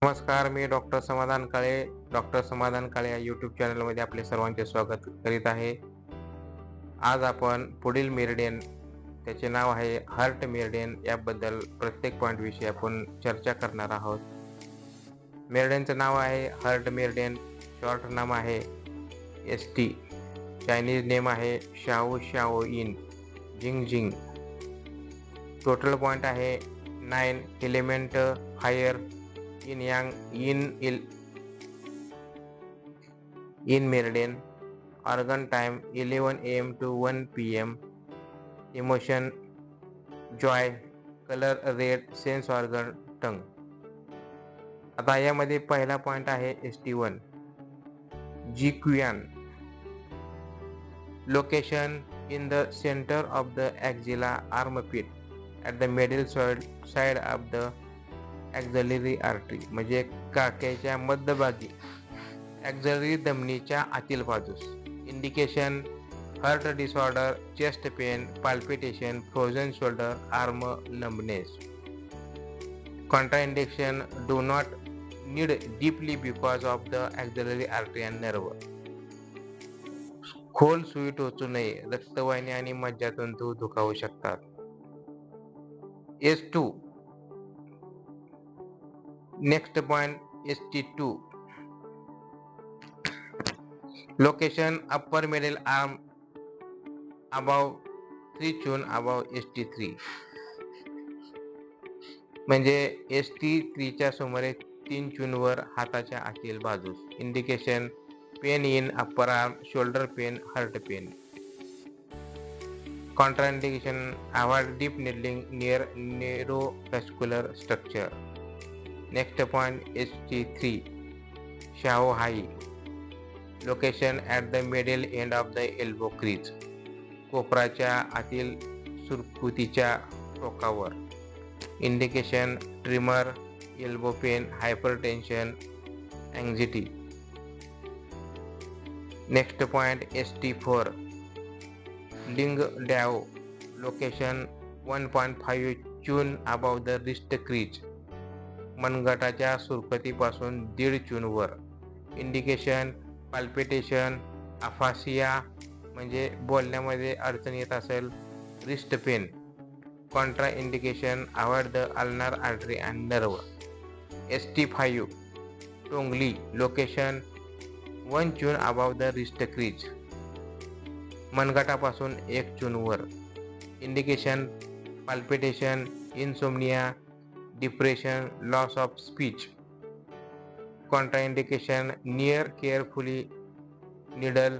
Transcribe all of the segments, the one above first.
नमस्कार, मी डॉक्टर समाधान काळे. डॉक्टर समाधान काळे या यूट्यूब चॅनलमध्ये आपले सर्वांचे स्वागत करीत आहे. आज आपण पुढील मेरिडियन, त्याचे नाव आहे हार्ट मेरिडियन, याबद्दल प्रत्येक पॉईंटविषयी आपण चर्चा करणार आहोत. मेरिडियनचं नाव आहे हार्ट मेरिडियन, शॉर्ट नाम आहे ST, चायनीज नेम आहे Shao Shao Yin Jing Jing. Total point आहे 9. Element fire, yin yang, in meridian. Organ time 11 AM to 1 PM. Emotion joy. Color red. Sense organ tongue. आता यामध्ये पहिला point आहे ST1 Jiquan. Location in the center of the axilla armpit at the middle side of the auxiliary artery, म्हणजे काखेच्या मध्यभागी auxiliary धमनीच्या आतील बाजूस. Indication heart disorder, chest pain, palpitation, frozen shoulder, arm numbness. Contraindication do not need deeply because of the auxiliary artery and nerve. खोल सुई टोचू नये, रक्तवाहिनी आणि मज्जातंतू दुखावू शकतात. S2 next point ST2 location upper middle arm above 3 चून above ST3, म्हणजे ST3 च्या सुमारे 3 चूनवर हाताच्या आतील बाजूस. Indication pain in upper arm, shoulder pain, heart pain. Contraindication avoid deep needling near neurovascular structure. Next point ST3 Shao Hai. Location at the middle end of the elbow crease, कोपराच्या आतील सुरकुतीच्या टोकावर. Indication tremor, elbow pain, hypertension, anxiety. Next point ST4 Ling Dao. Location 1.5 चून above the wrist crease, मनगटाच्या सुरकुतीपासून 1.5 चूनवर. Indication palpitation, aphasia, म्हणजे बोलण्यामध्ये अडचण येत असेल, wrist pen. Contra indication avoid the ulnar artery and nerve. ST5 Tongli. Location 1 चून अबाव द रिस्ट क्रीज, मनगटापासून 1 चूनवर. Indication palpitation, insomnia, depression, loss of speech. Contraindication near carefully needle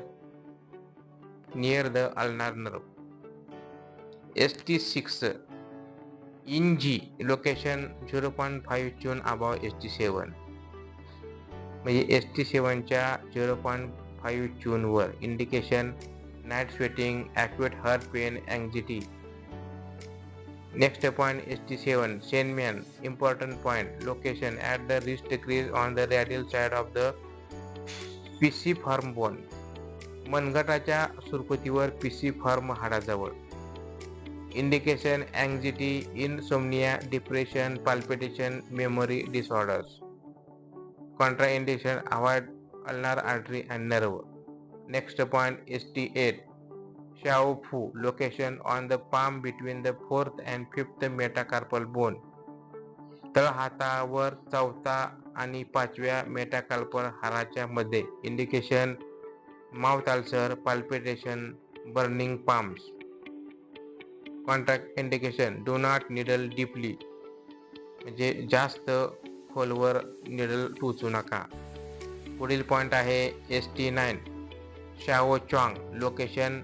near the ulnar nerve. ST6 Yinxi. Location 0.5 चून above ST7, म्हणजे ST7 च्या 0.5 चूनवर. Indication night sweating, acute heart pain, anxiety. Next point ST7 Shenmen. Important point. Location at the wrist crease on the radial side of the pisiform bone, मनगटाच्या सुरकुतीवर pisiform हाडाजवळ. Indication anxiety, insomnia, depression, palpitation, memory disorders. Contraindication avoid ulnar artery and nerve. Next point ST8 Shao Fu. Location on the palm between the 4th and 5th metacarpal bone, तळहातावर 4था आणि 5व्या metacarpal हाडाच्या मध्ये. Indication mouth ulcer, palpitation, burning palms. Contraindication do not needle deeply, म्हणजे जास्त खोलवर needle टोचू नका. पुढील पॉइंट आहे ST9 Shao Chong. Location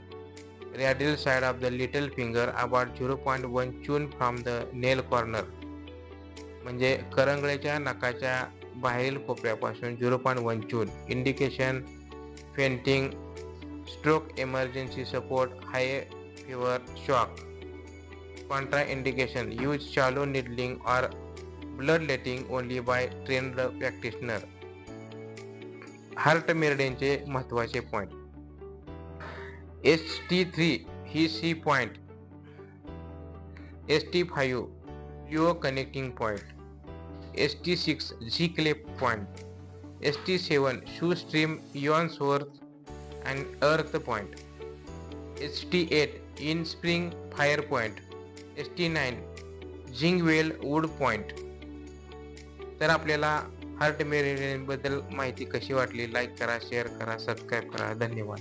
radial side of the little finger about 0.1 चून from the nail corner, म्हणजे करंगळीच्या नखाच्या बाहेरील कोपऱ्यापासून 0.1 चून. Indication fainting, stroke, emergency support, high fever, shock. Contraindication use shallow needling और blood letting only by trained practitioner. Heart मेरिडियनचे महत्त्वाचे point. ST3 he sea point. ST5 Luo connecting point. ST6 Xi cleft point, ST7 Shu stream Yuan source and earth point, ST8 Ying spring fire point, ST9 Jing well wood point. तर आपल्याला heart मेरिडियनबद्दल माहिती कशी वाटली? Like करा, share करा, subscribe करा. धन्यवाद.